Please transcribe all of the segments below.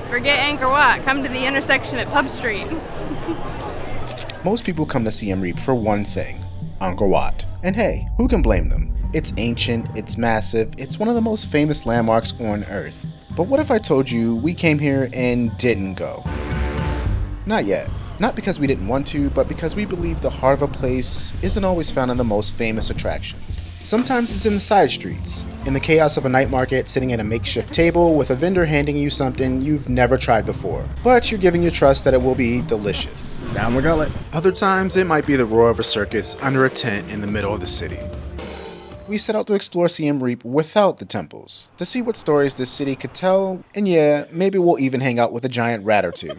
Forget Angkor Wat, come to the intersection at Pub Street. Most people come to Siem Reap for one thing, Angkor Wat. And hey, who can blame them? It's ancient, it's massive, it's one of the most famous landmarks on Earth. But what if I told you we came here and didn't go? Not yet. Not because we didn't want to, but because we believe the heart of a place isn't always found in the most famous attractions. Sometimes it's in the side streets, in the chaos of a night market, sitting at a makeshift table with a vendor handing you something you've never tried before, but you're giving your trust that it will be delicious. Down the gullet. Other times it might be the roar of a circus under a tent in the middle of the city. We set out to explore Siem Reap without the temples, to see what stories this city could tell, and yeah, maybe we'll even hang out with a giant rat or two.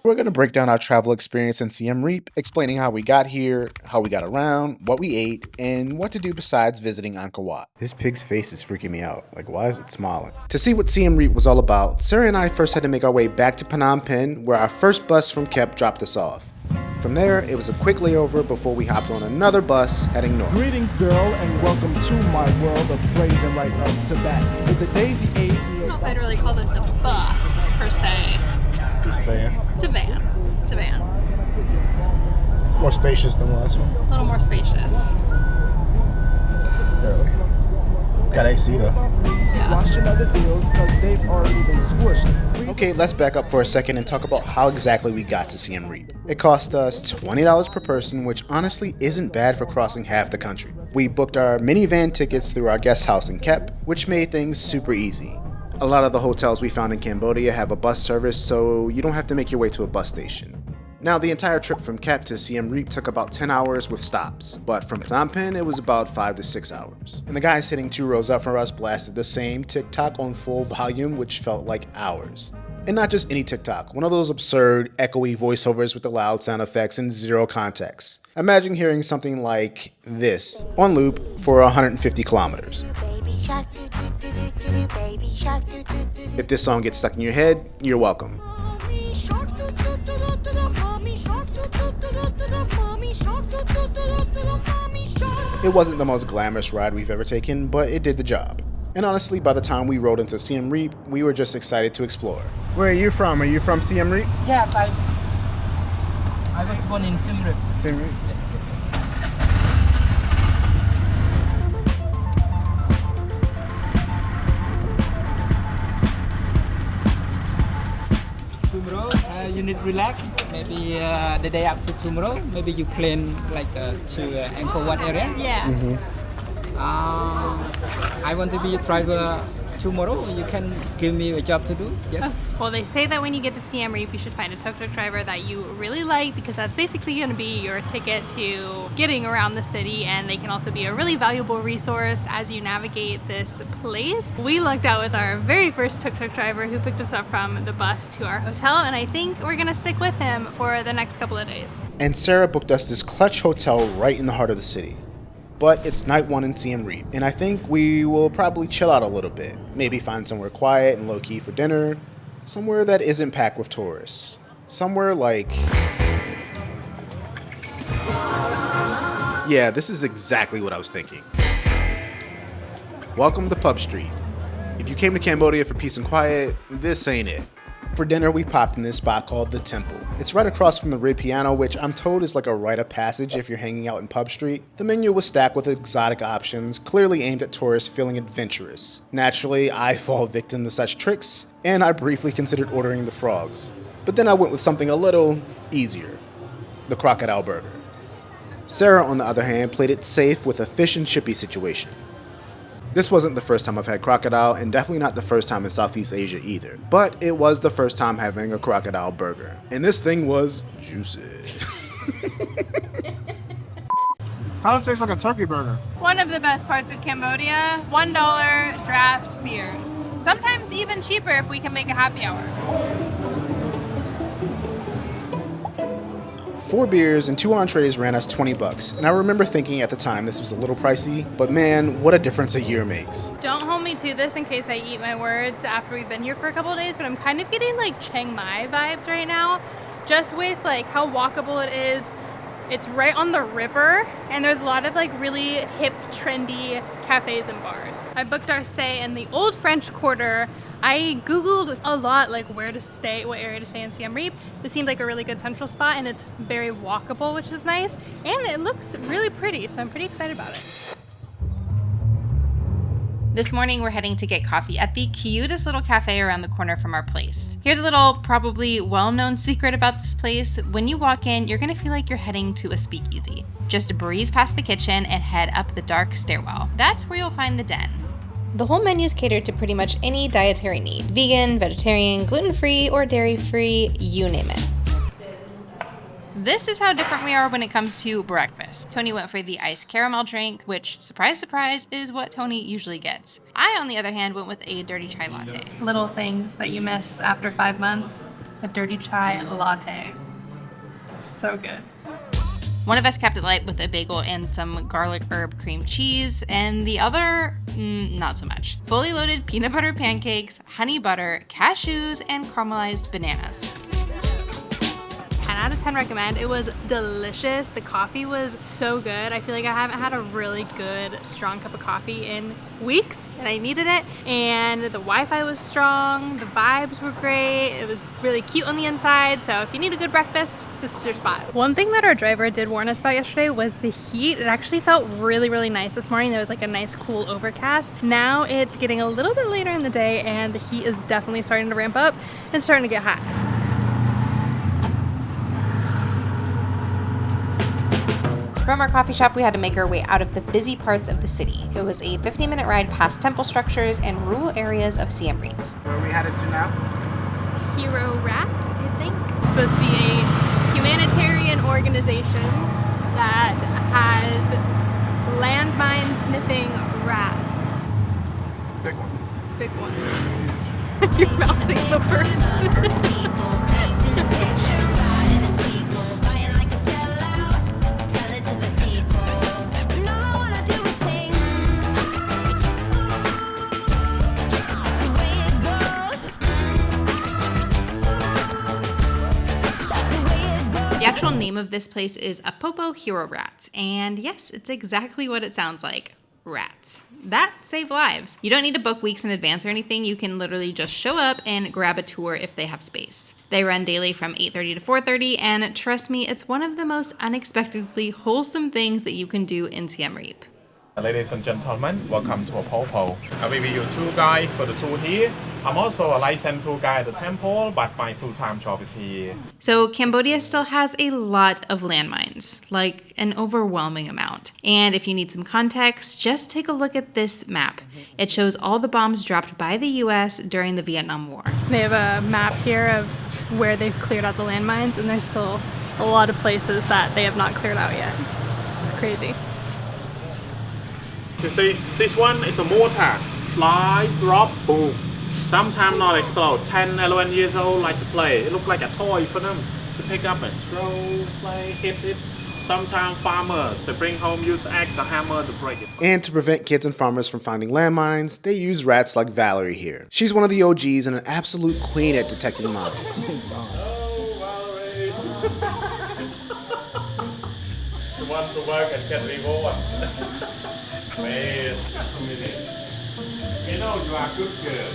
We're going to break down our travel experience in Siem Reap, explaining how we got here, how we got around, what we ate, and what to do besides visiting Angkor Wat. This pig's face is freaking me out. Like, why is it smiling? To see what Siem Reap was all about, Sarah and I first had to make our way back to Phnom Penh, where our first bus from Kep dropped us off. From there, it was a quick layover before we hopped on another bus heading north. Greetings, girl, and welcome to my world of phrasing right up to that. Is the daisy age? I don't know if I'd really call this a bus, per se. It's a van. It's a van. It's a van. More spacious than the last one. A little more spacious. Barely. Got AC though. Squashing other deals because they've already been squished. Okay, let's back up for a second and talk about how exactly we got to Siem Reap. It cost us $20 per person, which honestly isn't bad for crossing half the country. We booked our minivan tickets through our guest house in Kep, which made things super easy. A lot of the hotels we found in Cambodia have a bus service, so you don't have to make your way to a bus station. Now, the entire trip from Kep to Siem Reap took about 10 hours with stops, but from Phnom Penh it was about 5 to 6 hours. And the guy sitting 2 rows up from us blasted the same TikTok on full volume, which felt like hours. And not just any TikTok, one of those absurd, echoey voiceovers with the loud sound effects and zero context. Imagine hearing something like this on loop for 150 kilometers. If this song gets stuck in your head, you're welcome. It wasn't the most glamorous ride we've ever taken, but it did the job. And honestly, by the time we rode into Siem Reap, we were just excited to explore. Where are you from? Are you from Siem Reap? Yes, I was born in Siem Reap. Siem Reap. Yes. Tomorrow, you need relax. Maybe the day after tomorrow, maybe you plan like to Angkor Wat area. Yeah. Mm-hmm. I want to be a driver tomorrow. You can give me a job to do. Yes. Well, they say that when you get to Siem Reap, you should find a tuk-tuk driver that you really like, because that's basically going to be your ticket to getting around the city, and they can also be a really valuable resource as you navigate this place. We lucked out with our very first tuk-tuk driver who picked us up from the bus to our hotel, and I think we're going to stick with him for the next couple of days. And Sarah booked us this clutch hotel right in the heart of the city. But it's night 1 in Siem Reap, and I think we will probably chill out a little bit. Maybe find somewhere quiet and low-key for dinner. Somewhere that isn't packed with tourists. Somewhere like... Yeah, this is exactly what I was thinking. Welcome to Pub Street. If you came to Cambodia for peace and quiet, this ain't it. For dinner, we popped in this spot called The Temple. It's right across from the Red Piano, which I'm told is like a rite of passage if you're hanging out in Pub Street. The menu was stacked with exotic options, clearly aimed at tourists feeling adventurous. Naturally, I fall victim to such tricks, and I briefly considered ordering the frogs. But then I went with something a little easier, the crocodile burger. Sarah, on the other hand, played it safe with a fish and chippy situation. This wasn't the first time I've had crocodile, and definitely not the first time in Southeast Asia either. But it was the first time having a crocodile burger. And this thing was juicy. Kind of tastes like a turkey burger. One of the best parts of Cambodia, $1 draft beers. Sometimes even cheaper if we can make a happy hour. 4 beers and 2 entrees ran us $20, and I remember thinking at the time this was a little pricey, but man, what a difference a year makes. Don't hold me to this in case I eat my words after we've been here for a couple of days, but I'm kind of getting like Chiang Mai vibes right now, just with like how walkable it is. It's right on the river, and there's a lot of like really hip, trendy cafes and bars. I booked our stay in the Old French Quarter I Googled a lot, like where to stay, what area to stay in Siem Reap. This seemed like a really good central spot, and it's very walkable, which is nice. And it looks really pretty, so I'm pretty excited about it. This morning, we're heading to get coffee at the cutest little cafe around the corner from our place. Here's a little, probably well-known secret about this place. When you walk in, you're gonna feel like you're heading to a speakeasy. Just breeze past the kitchen and head up the dark stairwell. That's where you'll find the den. The whole menu's catered to pretty much any dietary need. Vegan, vegetarian, gluten-free, or dairy-free, you name it. This is how different we are when it comes to breakfast. Tony went for the iced caramel drink, which, surprise, surprise, is what Tony usually gets. I, on the other hand, went with a dirty chai latte. Little things that you miss after 5 months, a dirty chai latte. So good. One of us kept it light with a bagel and some garlic herb cream cheese, and the other, not so much. Fully loaded peanut butter pancakes, honey butter, cashews, and caramelized bananas. 10 out of 10 recommend. It was delicious. The coffee was so good. I feel like I haven't had a really good, strong cup of coffee in weeks, and I needed it. And the Wi-Fi was strong. The vibes were great. It was really cute on the inside. So if you need a good breakfast, this is your spot. One thing that our driver did warn us about yesterday was the heat. It actually felt really, really nice this morning. There was like a nice cool overcast. Now it's getting a little bit later in the day, and the heat is definitely starting to ramp up and starting to get hot. From our coffee shop, we had to make our way out of the busy parts of the city. It was a 15-minute ride past temple structures and rural areas of Siem Reap. Where are we headed to now? HeroRats, I think. It's supposed to be a humanitarian organization that has landmine sniffing rats. Big ones. Big ones. You're mouthing the words. The actual name of this place is Apopo HeroRats, and yes, it's exactly what it sounds like. Rats. That save lives. You don't need to book weeks in advance or anything. You can literally just show up and grab a tour if they have space. They run daily from 8:30 to 4:30, and trust me, it's one of the most unexpectedly wholesome things that you can do in Siem Reap. Ladies and gentlemen, welcome to Apopo. I will be your tour guide for the tour here. I'm also a licensed tour guide at the temple, but my full-time job is here. So Cambodia still has a lot of landmines, like an overwhelming amount. And if you need some context, just take a look at this map. It shows all the bombs dropped by the US during the Vietnam War. They have a map here of where they've cleared out the landmines, and there's still a lot of places that they have not cleared out yet. It's crazy. You see, this one is a mortar. Fly, drop, boom. Sometimes not explode. 10, 11 years old like to play. It looks like a toy for them to pick up and throw, play, hit it. Sometimes farmers, they bring home, use axe or hammer to break it. And to prevent kids and farmers from finding landmines, they use rats like Valerie here. She's one of the OGs and an absolute queen at detecting mines. You want to work and get reward. Man, you know you are good girl.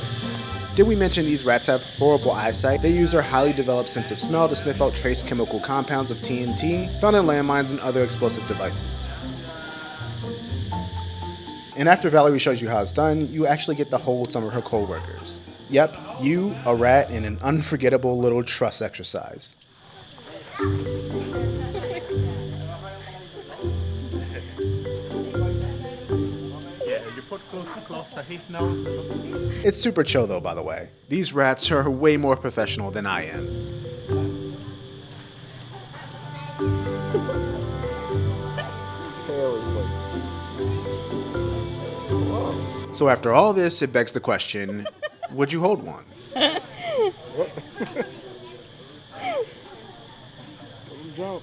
Did we mention these rats have horrible eyesight? They use their highly developed sense of smell to sniff out trace chemical compounds of TNT found in landmines and other explosive devices. And after Valerie shows you how it's done, you actually get to hold some of her co-workers. Yep, you, a rat, in an unforgettable little trust exercise. Close to his nose. It's super chill though, by the way. These rats are way more professional than I am. So after all this, it begs the question, would you hold one? Jump.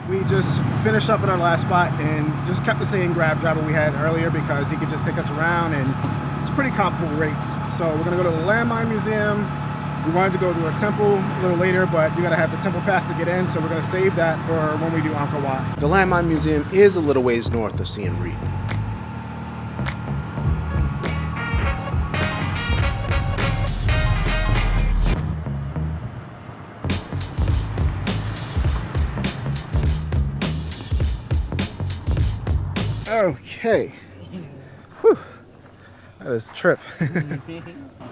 We just finished up at our last spot and just kept the same grab driver we had earlier because he could just take us around and it's pretty comparable rates. So we're gonna go to the Landmine Museum. We wanted to go to a temple a little later, but you gotta have the temple pass to get in, so we're gonna save that for when we do Angkor Wat. The Landmine Museum is a little ways north of Siem Reap. Okay. Whew. That is a trip.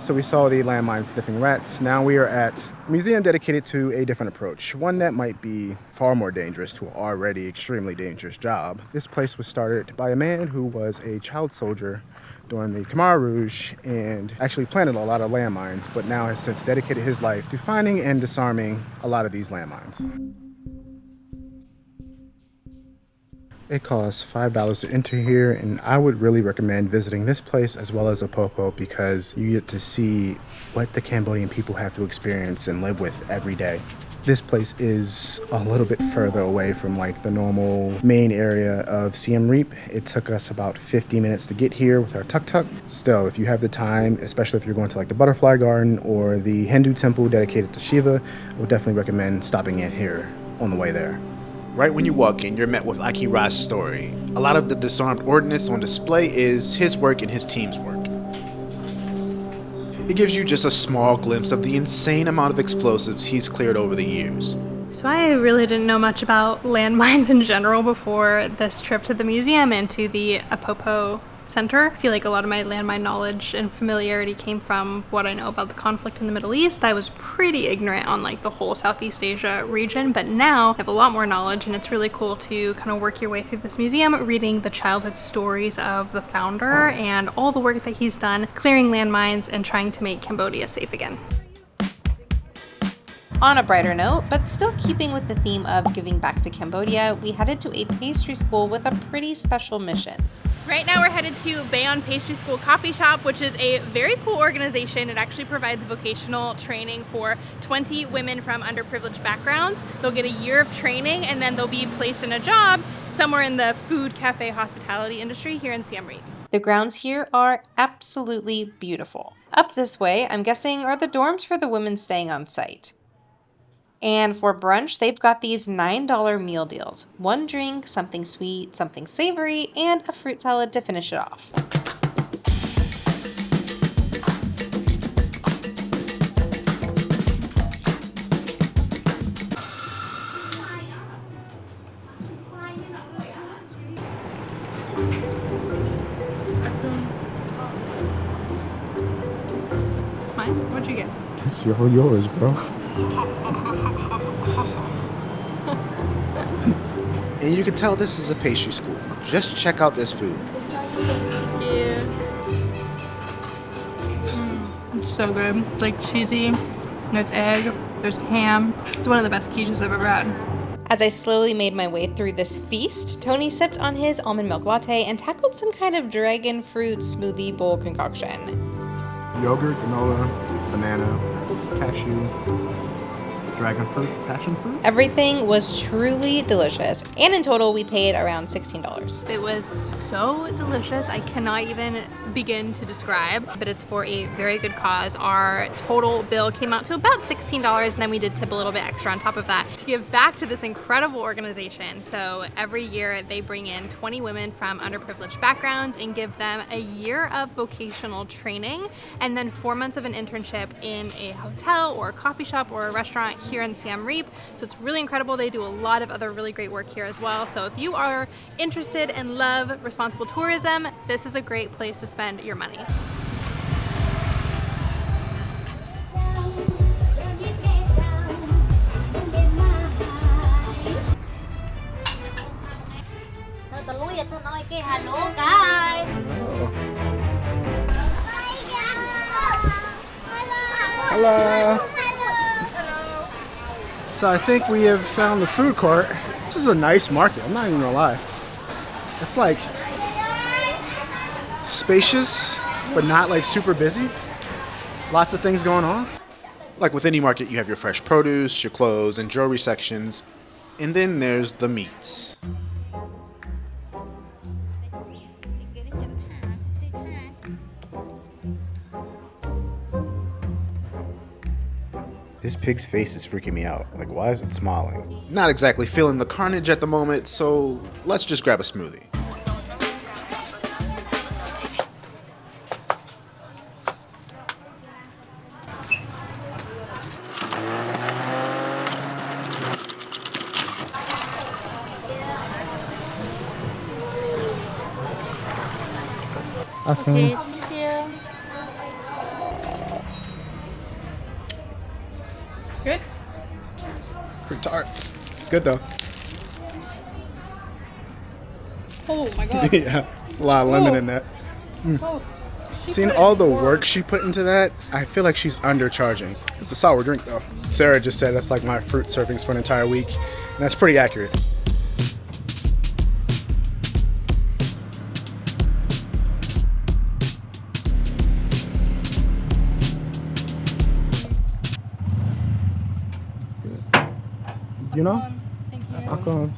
So we saw the landmine sniffing rats. Now we are at a museum dedicated to a different approach, one that might be far more dangerous to an already extremely dangerous job. This place was started by a man who was a child soldier during the Khmer Rouge and actually planted a lot of landmines, but now has since dedicated his life to finding and disarming a lot of these landmines. It costs $5 to enter here, and I would really recommend visiting this place as well as Apopo because you get to see what the Cambodian people have to experience and live with every day. This place is a little bit further away from like the normal main area of Siem Reap. It took us about 50 minutes to get here with our tuk-tuk. Still, if you have the time, especially if you're going to like the Butterfly Garden or the Hindu temple dedicated to Shiva, I would definitely recommend stopping in here on the way there. Right when you walk in, you're met with HeroRats' story. A lot of the disarmed ordnance on display is his work and his team's work. It gives you just a small glimpse of the insane amount of explosives he's cleared over the years. So I really didn't know much about landmines in general before this trip to the museum and to the Apopo Center. I feel like a lot of my landmine knowledge and familiarity came from what I know about the conflict in the Middle East. I was pretty ignorant on like the whole Southeast Asia region, but now I have a lot more knowledge, and it's really cool to kind of work your way through this museum, reading the childhood stories of the founder and all the work that he's done clearing landmines and trying to make Cambodia safe again. On a brighter note, but still keeping with the theme of giving back to Cambodia, we headed to a pastry school with a pretty special mission. Right now we're headed to Bayon Pastry School Coffee Shop, which is a very cool organization. It actually provides vocational training for 20 women from underprivileged backgrounds. They'll get a year of training and then they'll be placed in a job somewhere in the food, cafe, hospitality industry here in Siem Reap. The grounds here are absolutely beautiful. Up this way, I'm guessing, are the dorms for the women staying on site. And for brunch, they've got these $9 meal deals. One drink, something sweet, something savory, and a fruit salad to finish it off. Is this mine? What'd you get? It's yours, bro. And you can tell this is a pastry school. Just check out this food. It's so good. It's like cheesy, there's egg, there's ham. It's one of the best quiches I've ever had. As I slowly made my way through this feast, Tony sipped on his almond milk latte and tackled some kind of dragon fruit smoothie bowl concoction. Yogurt, granola, banana, cashew, dragon fruit, passion fruit. Everything was truly delicious, and in total we paid around $16. It was so delicious, I cannot even begin to describe, but it's for a very good cause. Our total bill came out to about $16, and then we did tip a little bit extra on top of that to give back to this incredible organization. So every year they bring in 20 women from underprivileged backgrounds and give them a year of vocational training and then 4 months of an internship in a hotel or a coffee shop or a restaurant here in Siem Reap. So it's really incredible. They do a lot of other really great work here as well. So if you are interested and love responsible tourism, this is a great place to spend your money. Hello. So I think we have found the food court. This is a nice market, I'm not even gonna lie. It's like spacious, but not like super busy. Lots of things going on. Like with any market, you have your fresh produce, your clothes, and jewelry sections. And then there's the meats. This pig's face is freaking me out. Like, why is it smiling? Not exactly feeling the carnage at the moment, so let's just grab a smoothie. Okay. thank you. Good? Pretty tart. It's good though. Oh my god. Yeah, it's a lot of lemon in that. Oh. Seeing all the work she put into that, I feel like she's undercharging. It's a sour drink though. Sarah just said that's like my fruit servings for an entire week, and that's pretty accurate. You know? Thank you. Alcohol.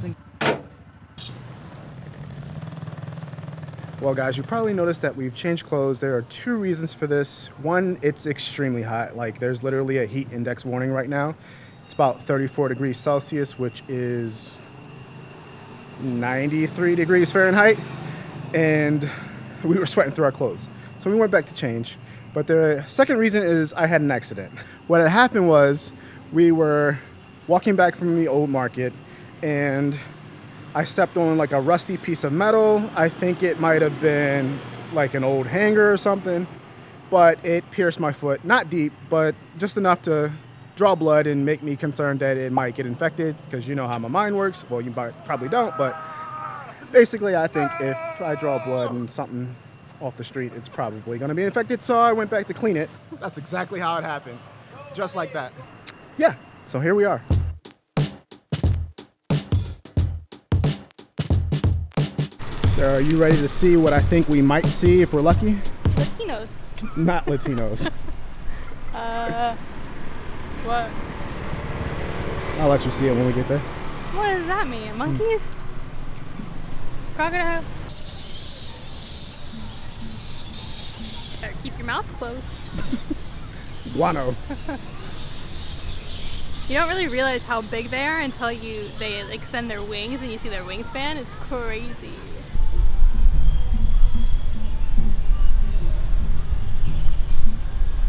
Well, guys, you probably noticed that we've changed clothes. There are two reasons for this. One, it's extremely hot. Like, there's literally a heat index warning right now. It's about 34 degrees Celsius, which is 93 degrees Fahrenheit. And we were sweating through our clothes. So we went back to change. But the second reason is I had an accident. What had happened was we were walking back from the old market, and I stepped on like a rusty piece of metal. I think it might have been like an old hanger or something, but it pierced my foot. Not deep, but just enough to draw blood and make me concerned that it might get infected, because you know how my mind works. Well, you probably don't, but basically I think if I draw blood and something off the street, it's probably gonna be infected. So I went back to clean it. That's exactly how it happened. Just like that. Yeah, so here we are. So are you ready to see what I think we might see if we're lucky? Latinos. Not Latinos. What? I'll let you see it when we get there. What does that mean? Monkeys? Crocodiles? Better keep your mouth closed. Guano. You don't really realize how big they are until they extend their wings and you see their wingspan. It's crazy.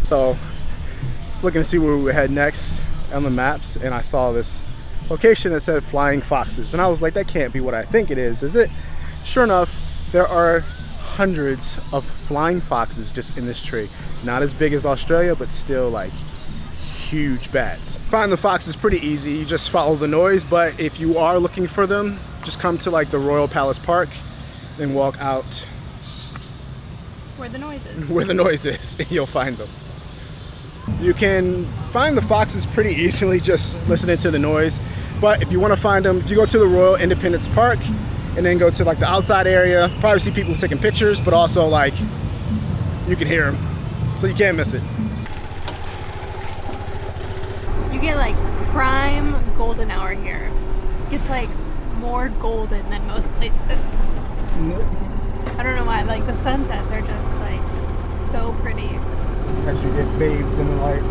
So, just looking to see where we would head next on the maps, and I saw this location that said Flying Foxes, and I was like, that can't be what I think it is it? Sure enough, there are hundreds of flying foxes just in this tree. Not as big as Australia, but still like huge bats. Find the foxes pretty easy. You just follow the noise, but if you are looking for them, just come to like the Royal Palace Park and walk out Where the noise is. where the noise is, and you'll find them. You can find the foxes pretty easily just listening to the noise, but if you want to find them, if you go to the Royal Independence Park and then go to like the outside area, probably see people taking pictures, but also like you can hear them, so you can't miss it. You get like prime golden hour here. It's like more golden than most places. I don't know why, like the sunsets are just like so pretty. As you get bathed in the light.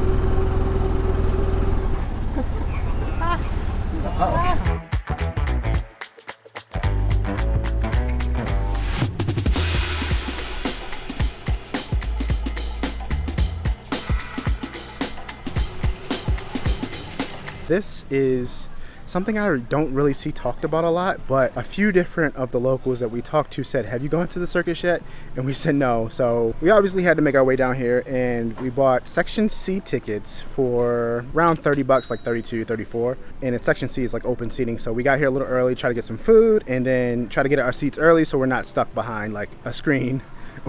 This is something I don't really see talked about a lot, but a few different of the locals that we talked to said, have you gone to the circus yet? And we said no. So we obviously had to make our way down here, and we bought Section C tickets for around 30 bucks, like 32, 34. And it's Section C is like open seating. So we got here a little early, try to get some food, and then try to get our seats early so we're not stuck behind like a screen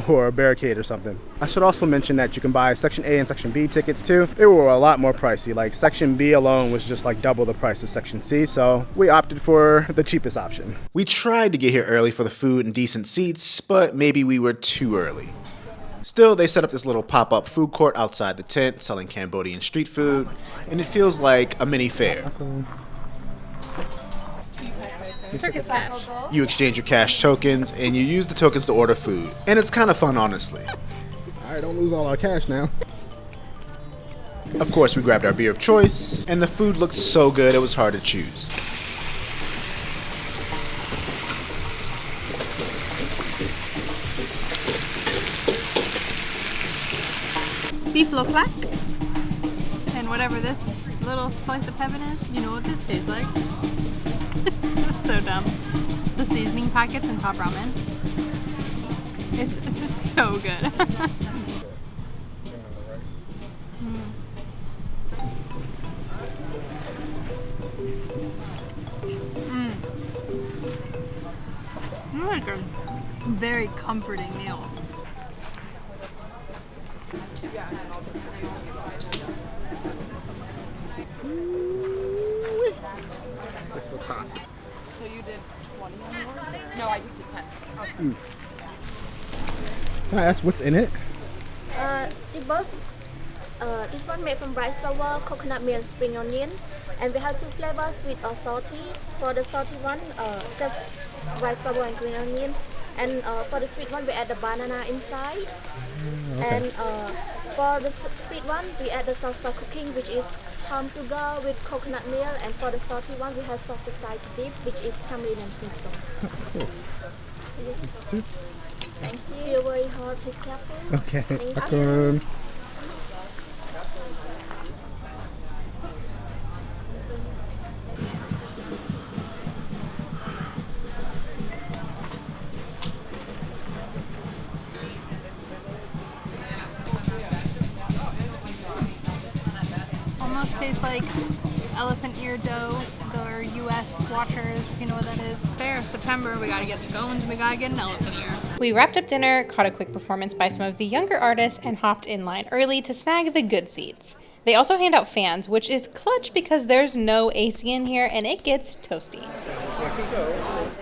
or a barricade or something. I should also mention that you can buy Section A and Section B tickets too. They were a lot more pricey. Like Section B alone was just like double the price of Section C, so we opted for the cheapest option. We tried to get here early for the food and decent seats, but maybe we were too early. Still, they set up this little pop-up food court outside the tent selling Cambodian street food, and it feels like a mini fair. Circus cash. You exchange your cash tokens, and you use the tokens to order food. And it's kind of fun, honestly. All right, don't lose all our cash now. Of course, we grabbed our beer of choice, and the food looked so good it was hard to choose. Beef loklak. And whatever this little slice of heaven is, you know what this tastes like. This is so dumb. The seasoning packets in Top Ramen. It's just so good. Like a very comforting meal. This looks hot. So you did 20 on yours? No, I just did 10. Okay. Can I ask what's in it? The boss, this one made from rice flour, coconut milk, spring onion, and we have two flavors, sweet or salty. For the salty one, just rice flour and green onion, and for the sweet one, we add the banana inside. Okay. And for the sweet one, we add the sauce for cooking, which is palm sugar with coconut milk, and for the salty one, we have sausage side to dip, which is tamarind and fish sauce. Cool. Thank you. Still very hot, please careful. Okay. Thank you. Almost tastes like elephant ear dough. They're US watchers, if you know what that is. Fair, September, we gotta get scones, we gotta get an elephant ear. We wrapped up dinner, caught a quick performance by some of the younger artists, and hopped in line early to snag the good seats. They also hand out fans, which is clutch because there's no AC in here and it gets toasty.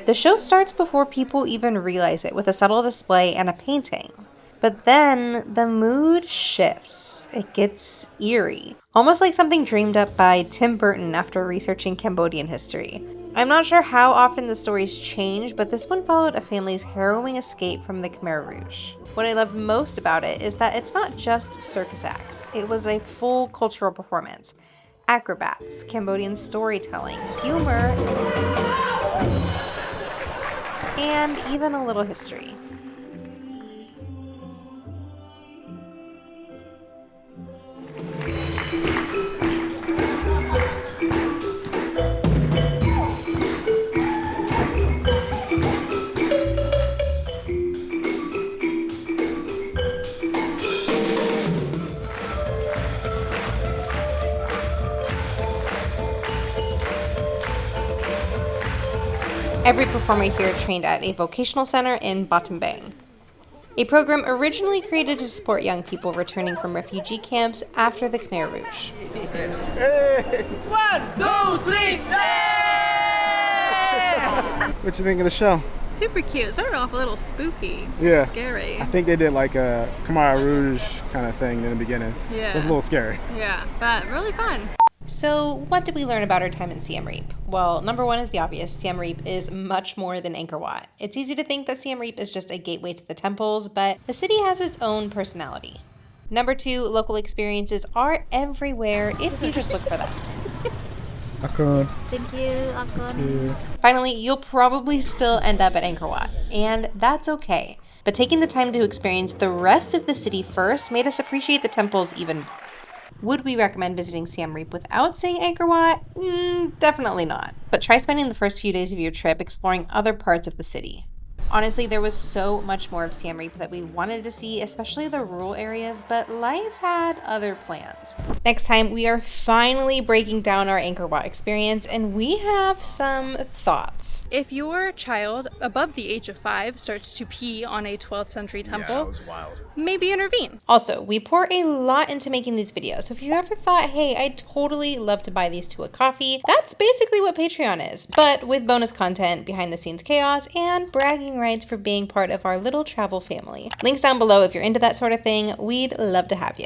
The show starts before people even realize it with a subtle display and a painting. But then the mood shifts. It gets eerie. Almost like something dreamed up by Tim Burton after researching Cambodian history. I'm not sure how often the stories change, but this one followed a family's harrowing escape from the Khmer Rouge. What I loved most about it is that it's not just circus acts. It was a full cultural performance. Acrobats, Cambodian storytelling, humor, and even a little history. Every performer here trained at a vocational center in Battambang, a program originally created to support young people returning from refugee camps after the Khmer Rouge. Hey. 1, 2, 3, What you think of the show? Super cute. Started off a little spooky. Yeah. Scary. I think they did like a Khmer Rouge kind of thing in the beginning. Yeah. It was a little scary. Yeah, but really fun. So what did we learn about our time in Siem Reap? Well, number one is the obvious. Siem Reap is much more than Angkor Wat. It's easy to think that Siem Reap is just a gateway to the temples, but the city has its own personality. Number two, local experiences are everywhere if you just look for them. Akon. Thank you, Akon. Finally, you'll probably still end up at Angkor Wat, and that's okay. But taking the time to experience the rest of the city first made us appreciate the temples even more. Would we recommend visiting Siem Reap without seeing Angkor Wat? Definitely not. But try spending the first few days of your trip exploring other parts of the city. Honestly, there was so much more of Siem Reap that we wanted to see, especially the rural areas, but life had other plans. Next time, we are finally breaking down our Angkor Wat experience, and we have some thoughts. If your child above the age of 5 starts to pee on a 12th century temple, Yeah, that was wild. maybe intervene. Also, we pour a lot into making these videos, so if you ever thought, hey, I'd totally love to buy these to a coffee, that's basically what Patreon is, but with bonus content, behind the scenes chaos, and bragging rights for being part of our little travel family. Links down below if you're into that sort of thing. We'd love to have you.